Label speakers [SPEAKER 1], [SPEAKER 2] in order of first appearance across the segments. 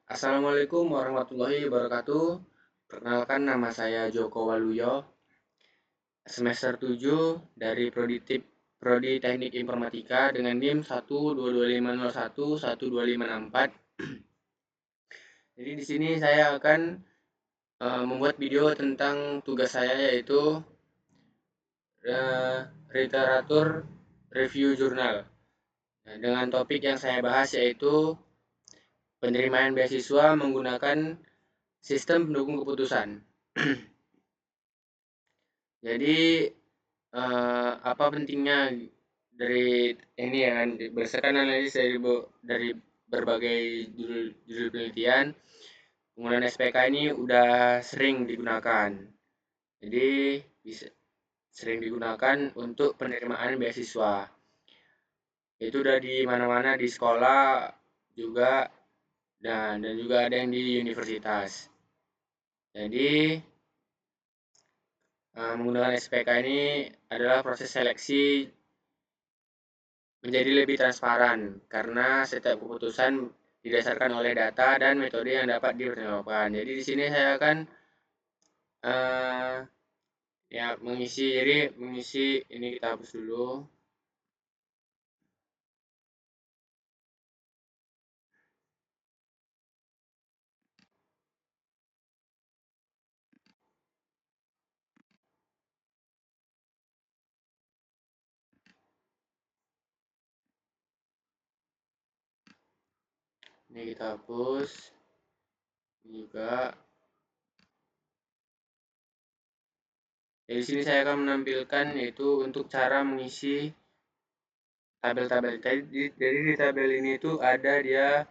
[SPEAKER 1] Assalamualaikum warahmatullahi wabarakatuh. Perkenalkan nama saya Joko Waluyo, semester 7 dari Prodi Teknik Informatika dengan NIM 12250112564. Jadi di sini saya akan membuat video tentang tugas saya yaitu literatur review jurnal. Nah, dengan topik yang saya bahas yaitu penerimaan beasiswa menggunakan sistem pendukung keputusan. Jadi apa pentingnya dari ini ya kan, berdasarkan analisis dari berbagai judul penelitian, penggunaan SPK ini udah sering digunakan. Jadi bisa sering digunakan untuk penerimaan beasiswa. Itu udah di mana-mana di sekolah juga dan juga ada yang di universitas. Jadi menggunakan SPK ini adalah proses seleksi menjadi lebih transparan karena setiap keputusan didasarkan oleh data dan metode yang dapat dipertanggungjawabkan. Jadi di sini saya akan uh, ya mengisi ini kita hapus dulu. Ini kita hapus. Ini juga. Jadi di sini saya akan menampilkan yaitu untuk cara mengisi tabel-tabel. Jadi di tabel ini itu ada dia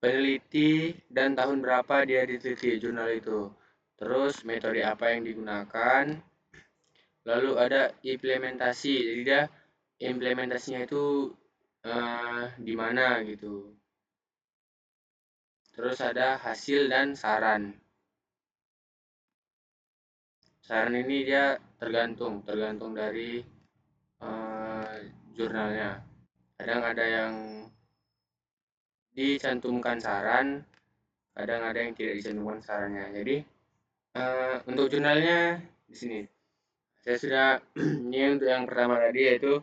[SPEAKER 1] peneliti dan tahun berapa dia diteliti jurnal itu. Terus metode apa yang digunakan. Lalu ada implementasi. Jadi dia implementasinya itu di mana gitu. Terus ada hasil dan saran. Saran ini dia tergantung dari jurnalnya. Kadang ada yang dicantumkan saran, kadang ada yang tidak dicantumkan sarannya. Jadi untuk jurnalnya di sini saya sudah ini untuk yang pertama tadi yaitu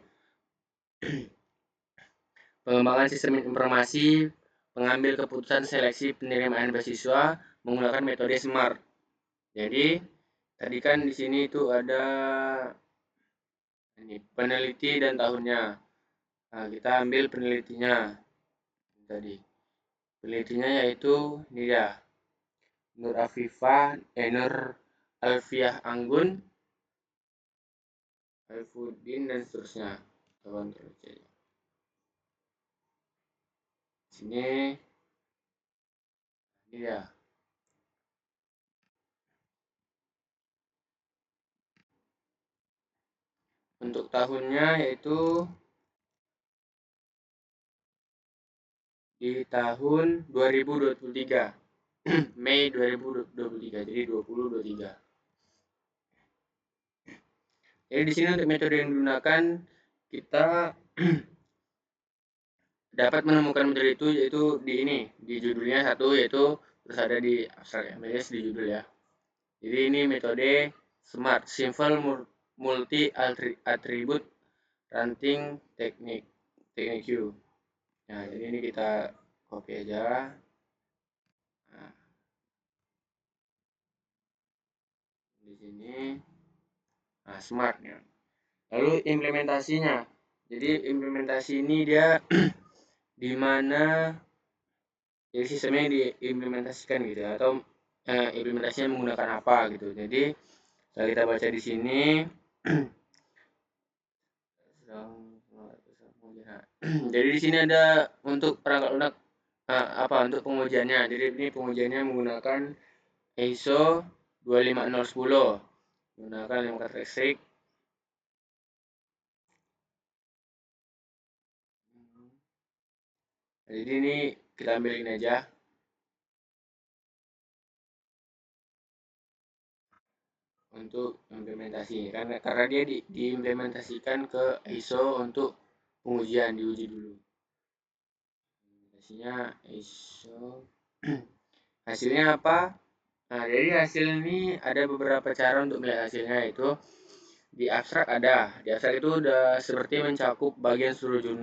[SPEAKER 1] pengembangan sistem informasi pengambil keputusan seleksi penerimaan beasiswa menggunakan metode SMART. Jadi tadi kan di sini itu ada ini peneliti dan tahunnya. Nah, kita ambil penelitinya tadi. Penelitinya yaitu ini ya, Nur Alfiah Anggun, Alfudin dan seterusnya. Kontrol saja. Sini ini ya. Untuk tahunnya yaitu di tahun 2023. Mei 2023. Jadi 2023. Jadi di sini untuk metode yang digunakan kita dapat menemukan metode itu yaitu di ini, di judulnya satu yaitu terus ada di abstrak MLS di judul ya. Jadi ini metode SMART, Simple Multi Attribute Ranting Technique Q. Nah, jadi ini kita copy aja. Nah, di sini nah SMART-nya. Lalu implementasinya. Jadi implementasi ini dia di mana jadi sistemnya diimplementasikan gitu ya, atau implementasinya menggunakan apa gitu. Jadi kalau kita baca di sini jadi di sini ada untuk perangkat lunak untuk pengujiannya. Jadi ini pengujiannya menggunakan ISO 25010 menggunakan 5 karakteristik. Jadi ini kita ambil ini aja. Untuk implementasi karena dia diimplementasikan ke ISO untuk pengujian, diuji dulu implementasinya ISO Hasilnya apa? Nah, jadi hasil ini ada beberapa cara untuk melihat hasilnya, itu di abstrak ada. Di abstrak itu udah seperti mencakup bagian seluruh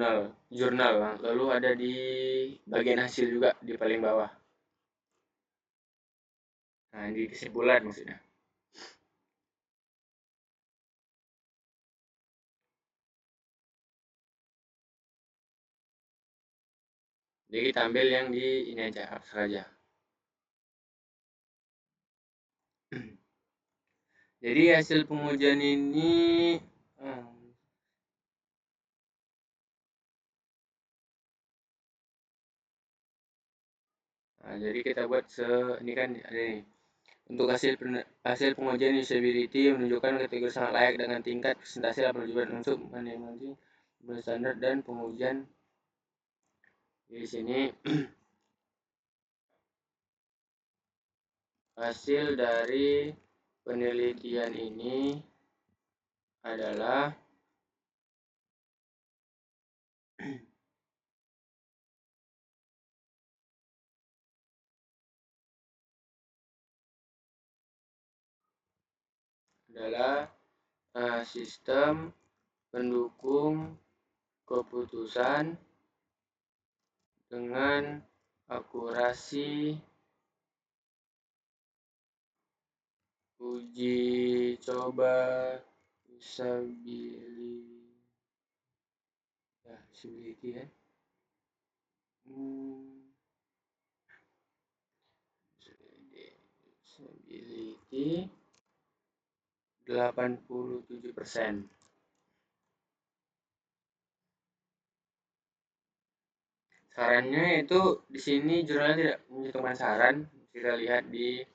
[SPEAKER 1] jurnal. Lalu ada di bagian hasil juga di paling bawah. Nah, di kesimpulan maksudnya. Jadi kita ambil yang di ini aja, abstrak aja. Jadi hasil pengujian ini nah, jadi kita buat ini kan ada nih. Untuk hasil pengujian usability menunjukkan kategori sangat layak dengan tingkat presentasi 80% untuk menikmati standar dan pengujian. Di sini hasil dari penelitian ini adalah sistem pendukung keputusan dengan akurasi uji coba usability ya. Usability 87%. Sarannya itu di sini jurnalnya tidak mencantumkan saran. Kita lihat di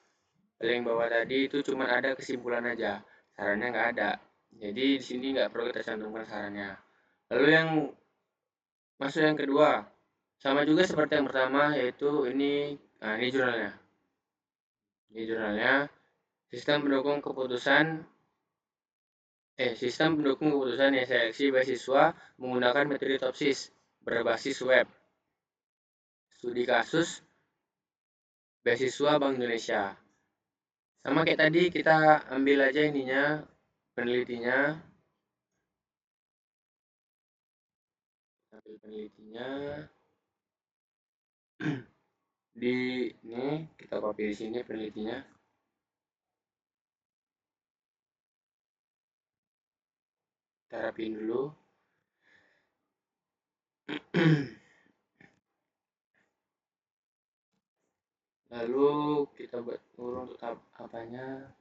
[SPEAKER 1] paling bawah tadi itu cuma ada kesimpulan aja, sarannya nggak ada. Jadi di sini nggak perlu kita cantumkan sarannya. Lalu yang masuk yang kedua, sama juga seperti yang pertama, yaitu ini, nah ini jurnalnya. Ini jurnalnya, sistem pendukung keputusan ya seleksi beasiswa menggunakan metode TOPSIS berbasis web. Studi kasus beasiswa Bank Indonesia. Sama kayak tadi, kita ambil aja ininya, penelitinya. Ambil penelitinya. Di ini kita copy di sini penelitinya. Kita rapiin dulu. Lalu kita buat urut apanya,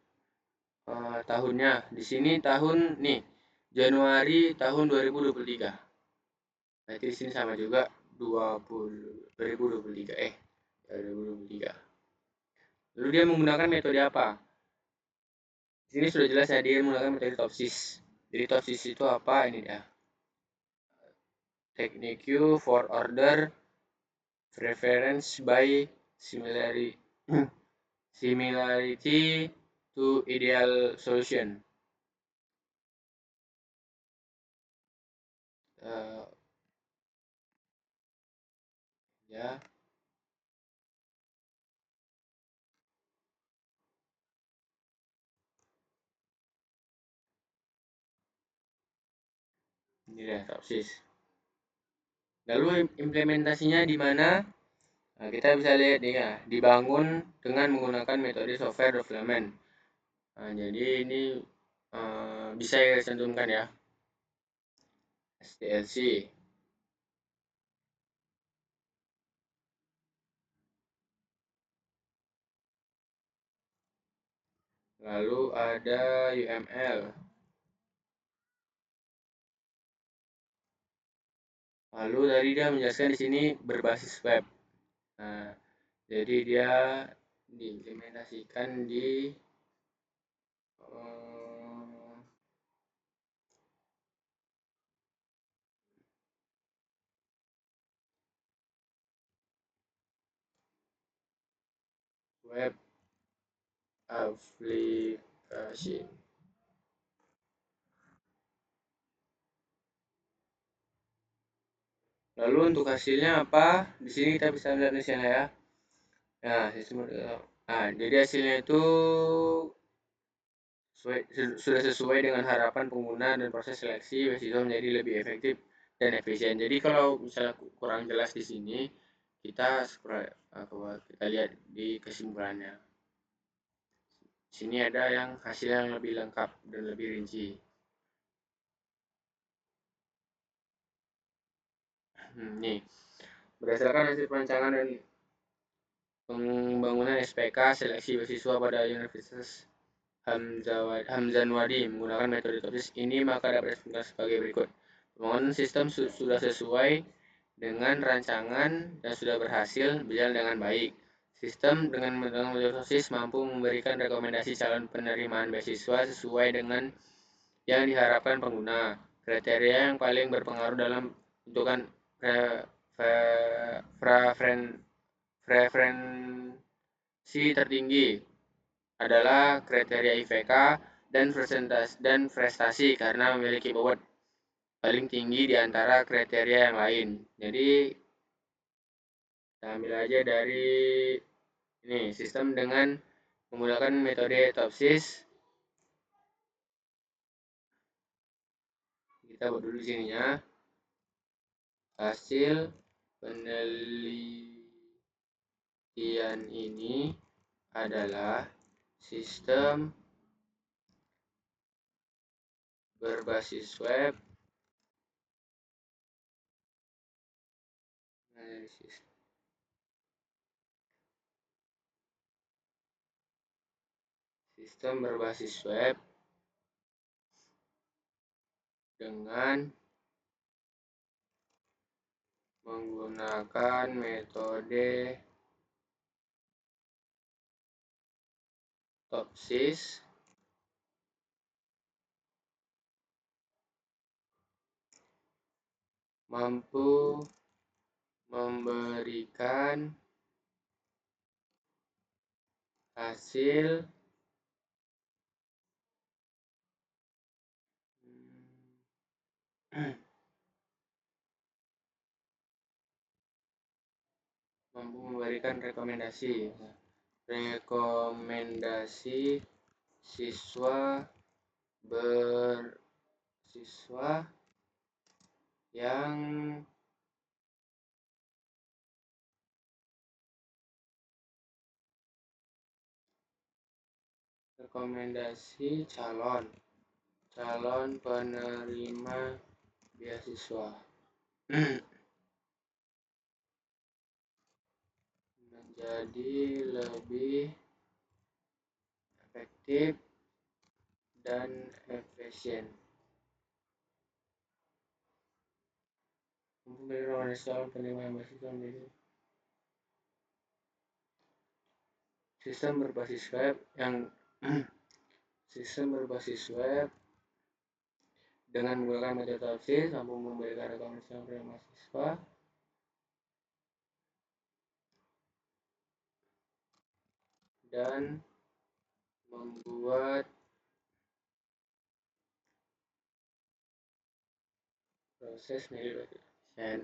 [SPEAKER 1] tahunnya. Di sini tahun nih Januari tahun 2023. Berarti di sini sama juga 2023 2023. Lalu dia menggunakan metode apa? Di sini sudah jelas ya, dia menggunakan metode TOPSIS. Jadi TOPSIS itu apa? Ini dia. Technique for order preference by similarity to ideal solution. Ya. Ini dia TOPSIS. Lalu implementasinya di mana? Nah, kita bisa lihat nih ya, dibangun dengan menggunakan metode software development. Nah, jadi ini bisa ya cantumkan ya, SDLC. Lalu ada UML. Lalu tadi dia menjelaskan di sini berbasis web. Nah, jadi dia diimplementasikan di web application. Lalu untuk hasilnya apa? Di sini kita bisa lihat di sini ya. Jadi hasilnya itu sudah sesuai dengan harapan pengguna dan proses seleksi beasiswa menjadi lebih efektif dan efisien. Jadi kalau misalnya kurang jelas di sini, kita lihat di kesimpulannya. Sini ada yang hasil yang lebih lengkap dan lebih rinci. Nih, berdasarkan hasil perancangan dan pembangunan SPK seleksi beasiswa pada Universitas Hamzanwadi menggunakan metode TOPSIS ini, maka dapat disebutkan sebagai berikut. Pembangunan sistem sudah sesuai dengan rancangan dan sudah berhasil berjalan dengan baik. Sistem dengan menggunakan metode TOPSIS mampu memberikan rekomendasi calon penerimaan beasiswa sesuai dengan yang diharapkan pengguna. Kriteria yang paling berpengaruh dalam menentukan preferensi tertinggi adalah kriteria IPK dan prestasi karena memiliki bobot paling tinggi di antara kriteria yang lain. Jadi kita ambil aja dari ini sistem dengan menggunakan metode TOPSIS. Kita buat dulu sininya. Hasil penelitian ini adalah sistem berbasis web dengan menggunakan metode TOPSIS mampu memberikan hasil rekomendasi siswa yang calon penerima beasiswa menjadi lebih efektif dan efisien. Sistem berbasis web dengan menggunakan metode TOPSIS mampu memberikan rekomendasi kepada mahasiswa dan membuat proses menjadi efisien.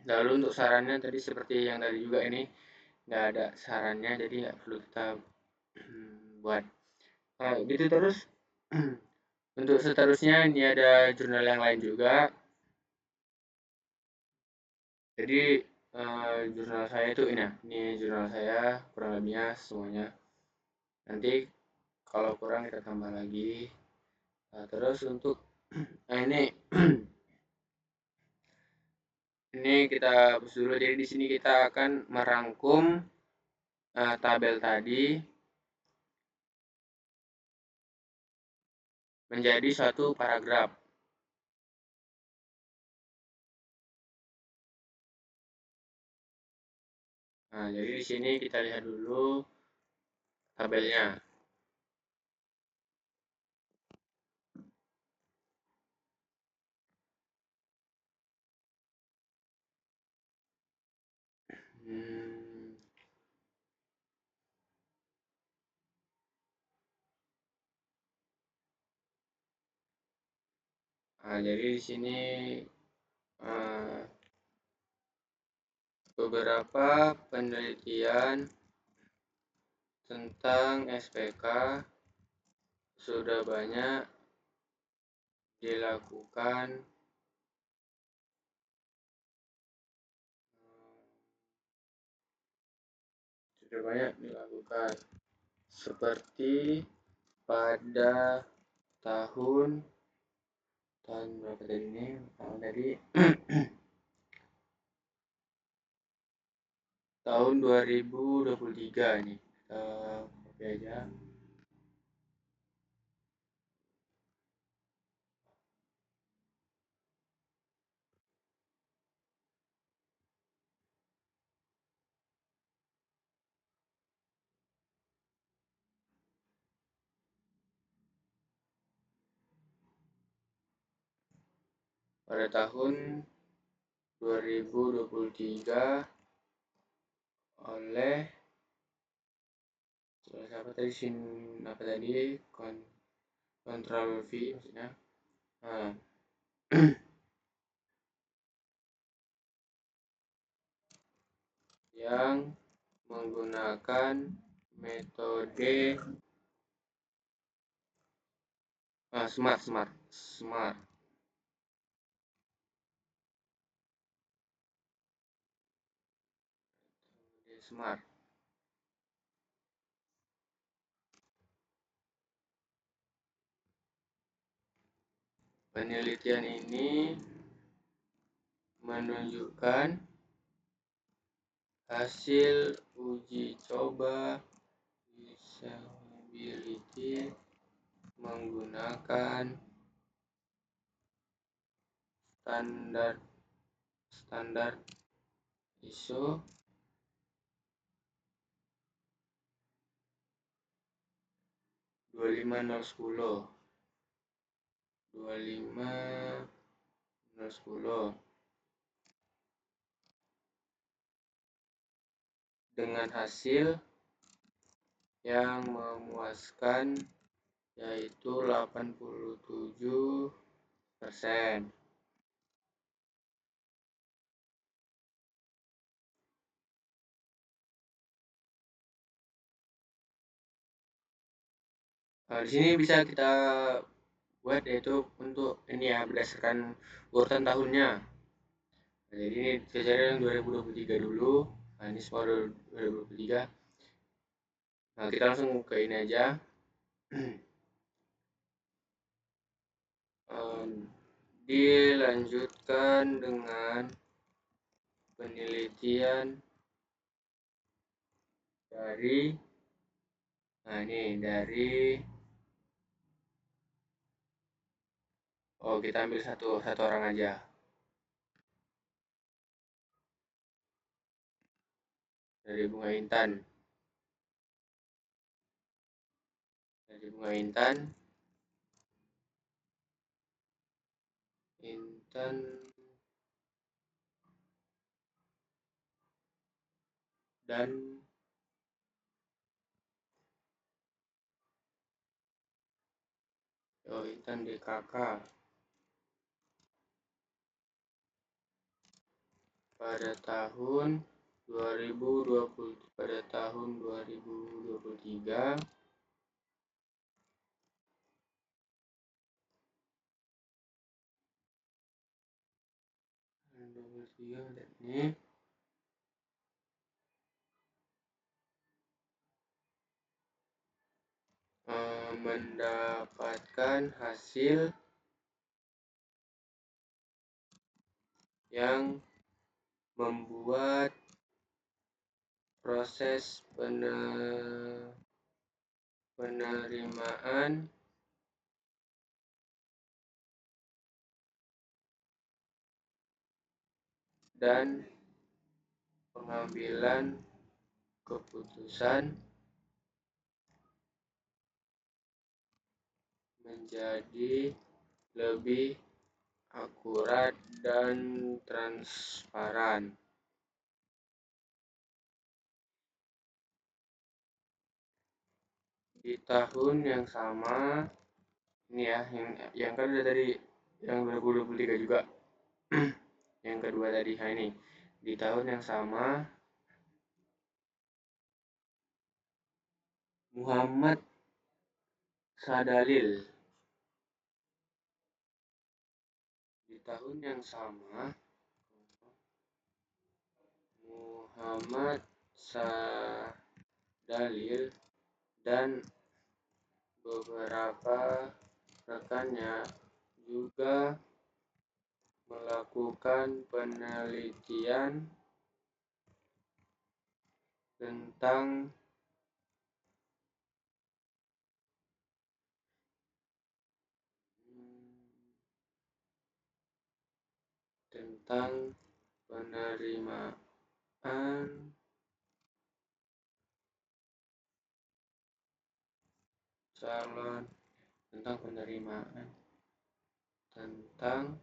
[SPEAKER 1] Lalu untuk sarannya tadi seperti yang tadi juga, ini nggak ada sarannya, jadi nggak perlu kita buat. Gitu terus. Untuk seterusnya ini ada jurnal yang lain juga. Jadi jurnal saya itu ini jurnal saya kurang lebihnya semuanya. Nanti kalau kurang kita tambah lagi. Terus untuk ini ini kita hapus dulu. Jadi di sini kita akan merangkum tabel tadi menjadi suatu paragraf. Jadi di sini kita lihat dulu tabelnya. Jadi di sini beberapa penelitian tentang SPK sudah banyak dilakukan seperti pada tahun berapa tadi ini? Tahun tadi tahun 2023 nih. Kita copy aja. Pada tahun 2023 oleh siapa tadi Ctrl V maksudnya. Nah, yang menggunakan metode smart. Penelitian ini menunjukkan hasil uji coba usability menggunakan standar ISO 25010 dengan hasil yang memuaskan, yaitu 87%. Di sini bisa kita buat, yaitu untuk ini ya, berdasarkan urutan tahunnya. Nah, jadi ini kejadian 2023 dulu. Nah, ini semua 2023. Nah, kita langsung ke ini aja. Dilanjutkan dengan penelitian dari kita ambil satu orang aja. Dari Bunga Intan. Dan Intan DKK pada tahun 2023 ini mendapatkan hasil yang membuat proses penerimaan dan pengambilan keputusan menjadi lebih akurat dan transparan. Di tahun yang sama, ini ya, yang kan udah tadi yang 2023 juga. Yang kedua tadi, nah ini di tahun yang sama Muhammad Sadalil. Di tahun yang sama, Muhammad Sadalil dan beberapa rekannya juga melakukan penelitian tentang penerimaan calon tentang penerimaan tentang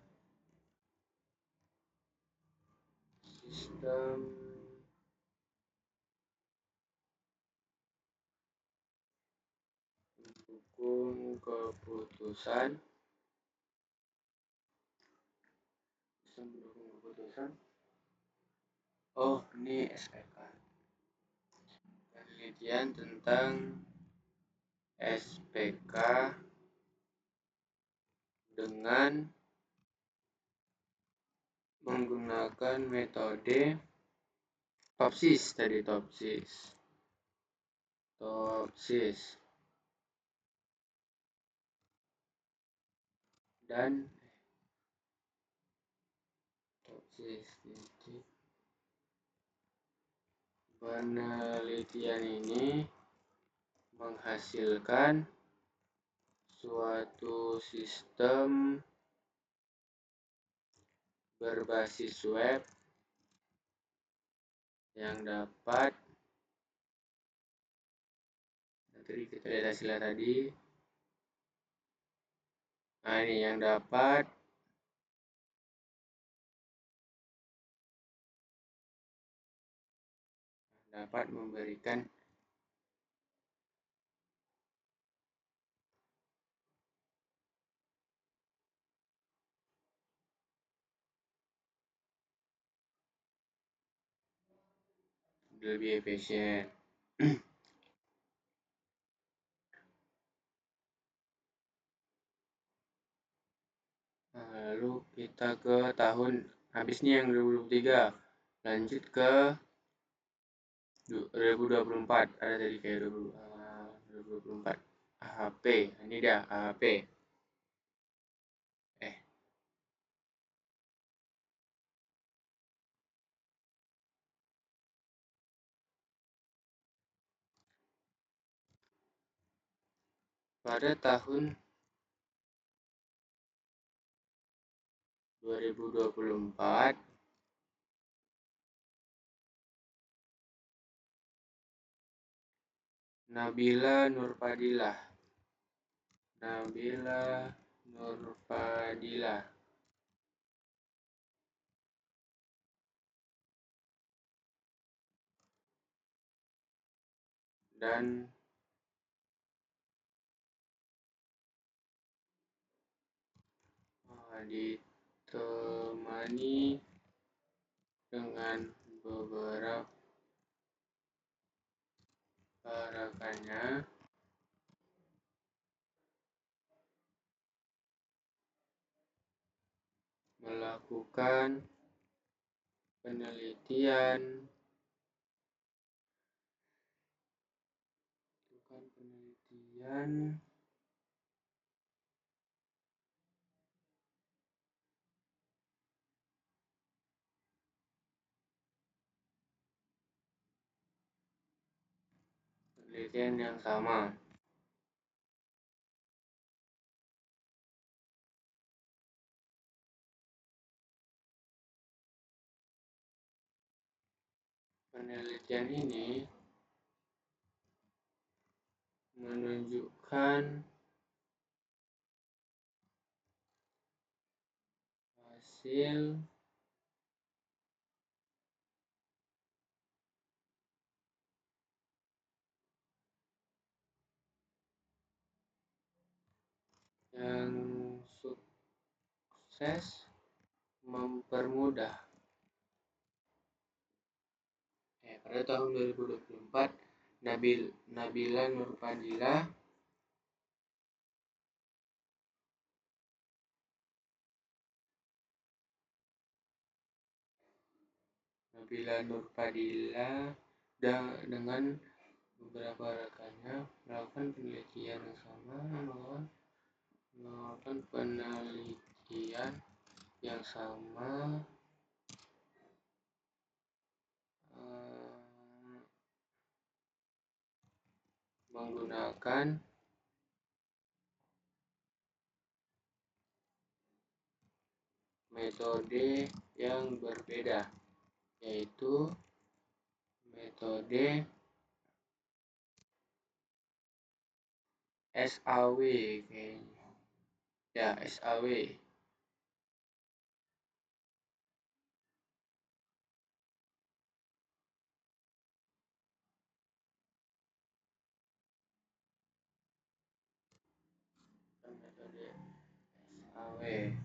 [SPEAKER 1] sistem mendukung keputusan ini SPK, penelitian tentang SPK dengan menggunakan metode TOPSIS dan penelitian ini menghasilkan suatu sistem berbasis web yang dapat kita lihat hasilnya tadi. Nah, ini yang dapat memberikan lebih efisien. Lalu kita ke tahun habisnya yang 2023, lanjut ke 2024. Ada tadi kayak 2024 AHP. Ini dia AHP. Pada tahun 2024, Nabila Nurfadilah dan ditemani dengan beberapa rekannya melakukan penelitian yang sama. Penelitian ini menunjukkan hasil yang sukses mempermudah pada tahun 2024 Nabila Nurfadilah, dengan beberapa rekannya melakukan penelitian yang sama menggunakan metode yang berbeda, yaitu metode SAW kayaknya. Ya, SAW. Metode SAW.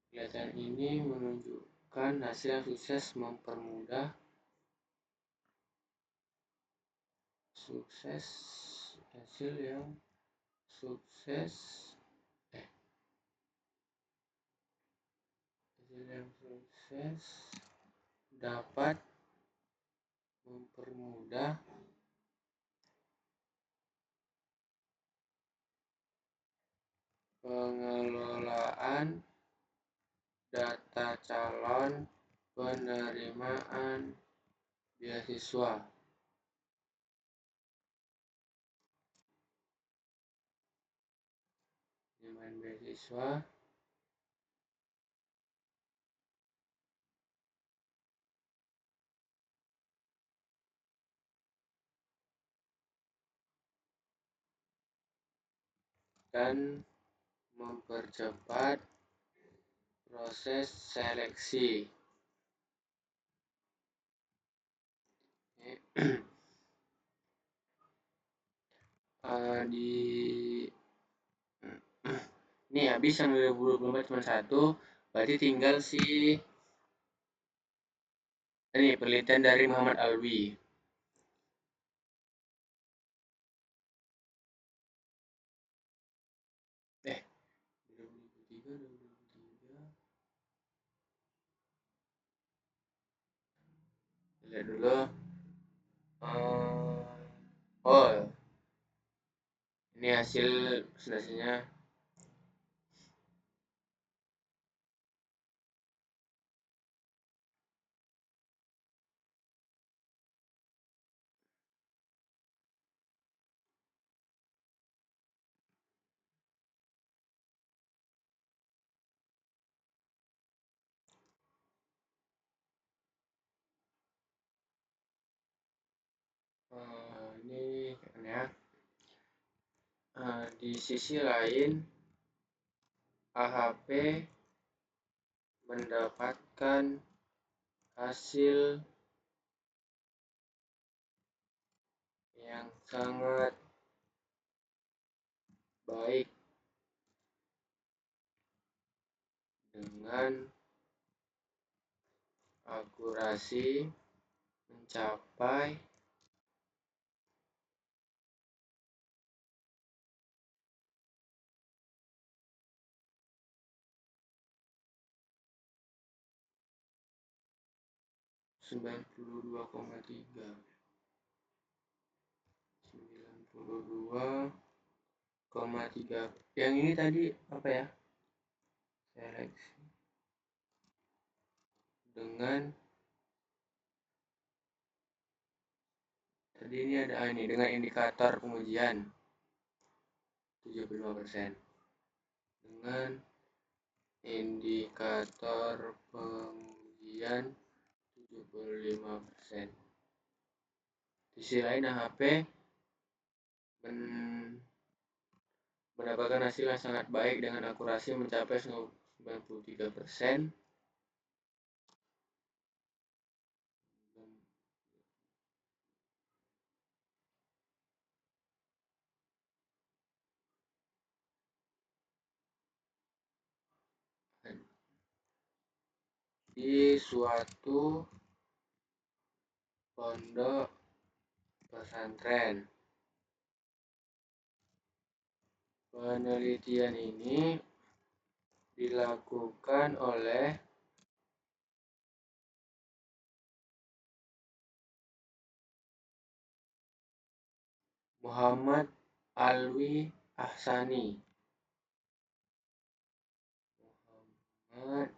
[SPEAKER 1] Penelitian ini menunjukkan hasil yang sukses mempermudah hasil yang sukses dapat mempermudah pengelolaan data calon penerimaan beasiswa. Dan mempercepat proses seleksi. Ini habis yang 2024 cuma satu, berarti tinggal ini penelitian dari Muhammad Alwi. Lihat dulu. Ini hasil presentasinya. Ini ya. Di sisi lain, AHP mendapatkan hasil yang sangat baik dengan akurasi mencapai 92,3. Yang ini tadi apa ya? Seleksi dengan tadi ini ada dengan indikator pengujian 75%. Dengan indikator pengujian 75%. Di sisi lain AHP mendapatkan hasil yang sangat baik dengan akurasi mencapai 93%. Di suatu pondok pesantren. Penelitian ini dilakukan oleh Muhammad Alwi Ahsani. Muhammad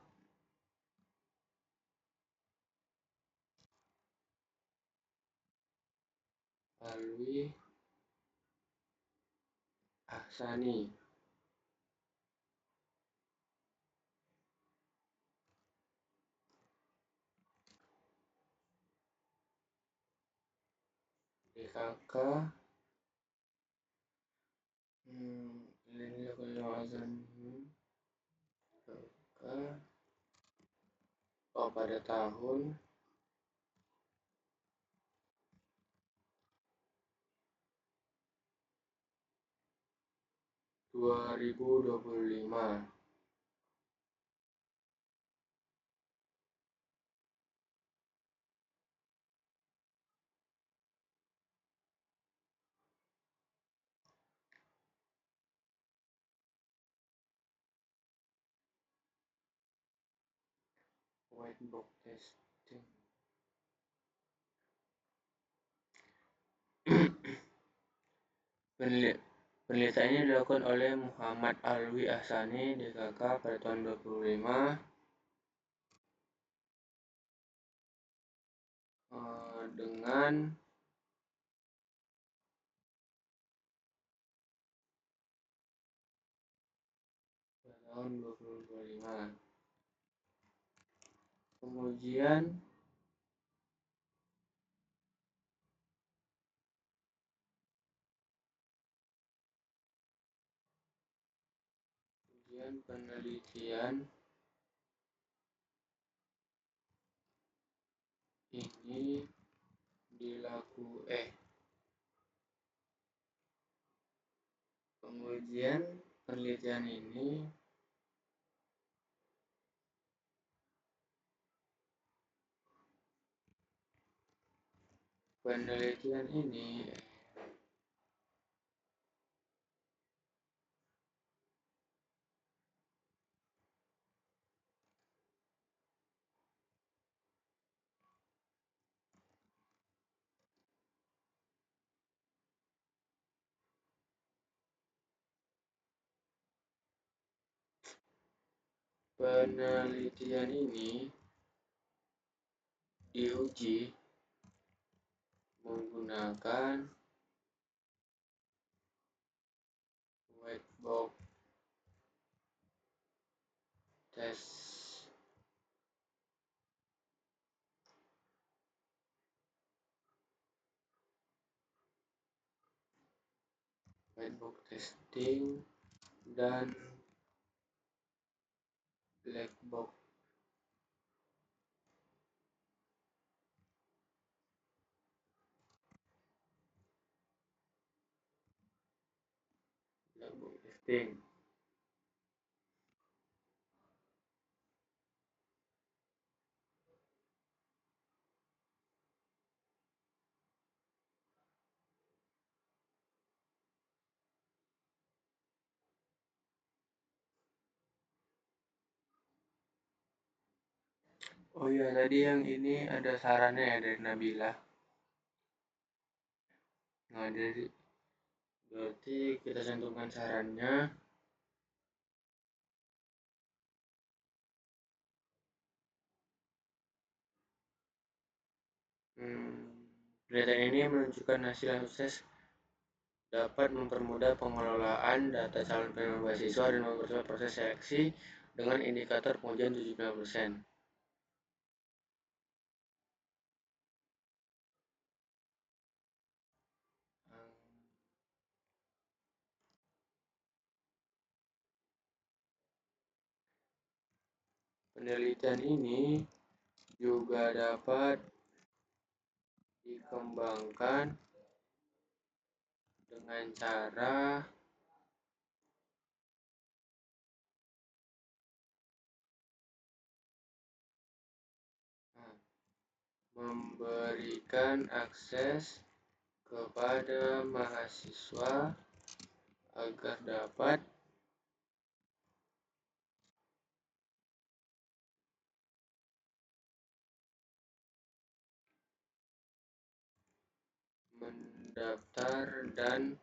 [SPEAKER 1] Alwi Ahsani. DKK ini pada tahun 2025. White box testing. Penelitiannya dilakukan oleh Muhammad Alwi Ahsani DKK pada tahun 2025 dengan tahun 2025. Kemudian penelitian ini pengujian penelitian ini diuji menggunakan white box test testing dan black box testing. Oh iya, tadi yang ini ada sarannya ya dari Nabila. Nah, jadi berarti kita cantumkan sarannya. Penelitian ini menunjukkan hasil yang sukses dapat mempermudah pengelolaan data calon penerima beasiswa dan mempercepat proses seleksi dengan indikator pengujian 75%. Penelitian ini juga dapat dikembangkan dengan cara memberikan akses kepada mahasiswa agar dapat mendaftar dan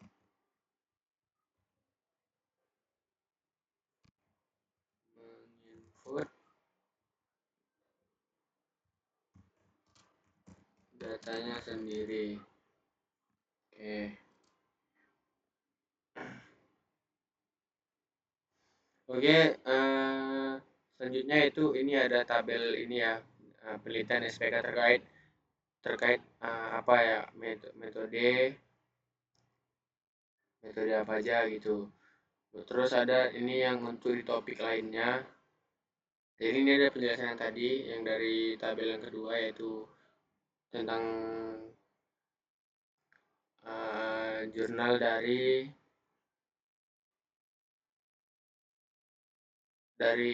[SPEAKER 1] menginput datanya sendiri. Oke, selanjutnya itu ini ada tabel ini ya, penelitian SPK terkait apa ya, metode apa aja gitu. Terus ada ini yang untuk di topik lainnya. Jadi ini ada penjelasan yang tadi, yang dari tabel yang kedua, yaitu tentang jurnal dari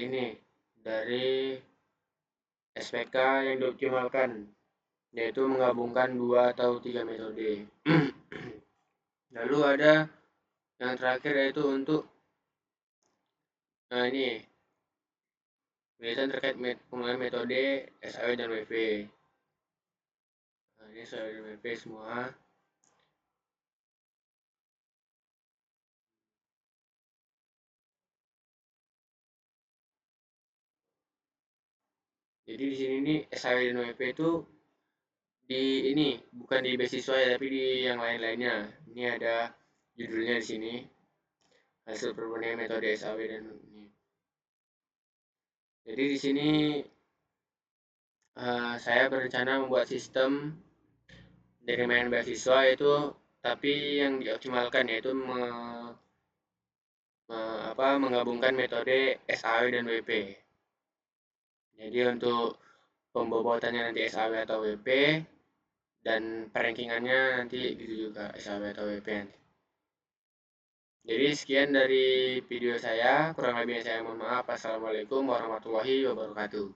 [SPEAKER 1] ini, dari SPK yang dioptimalkan, yaitu menggabungkan 2 atau 3 metode. Lalu ada yang terakhir, yaitu untuk ini penelitian terkait penggunaan metode SAW dan WP. Nah, ini SAW dan WP semua. Jadi di sini nih SAW dan WP itu ini bukan di beasiswa ya, tapi di yang lain-lainnya. Ini ada judulnya di sini, hasil perbandingan metode SAW dan ini. Jadi di sini saya berencana membuat sistem penerimaan beasiswa itu, tapi yang dioptimalkan, yaitu menggabungkan metode SAW dan WP. Jadi untuk pembobotannya nanti SAW atau WP, dan perankingannya nanti gitu juga, SAW atau WP nanti. Jadi sekian dari video saya, kurang lebihnya saya mohon maaf. Assalamualaikum warahmatullahi wabarakatuh.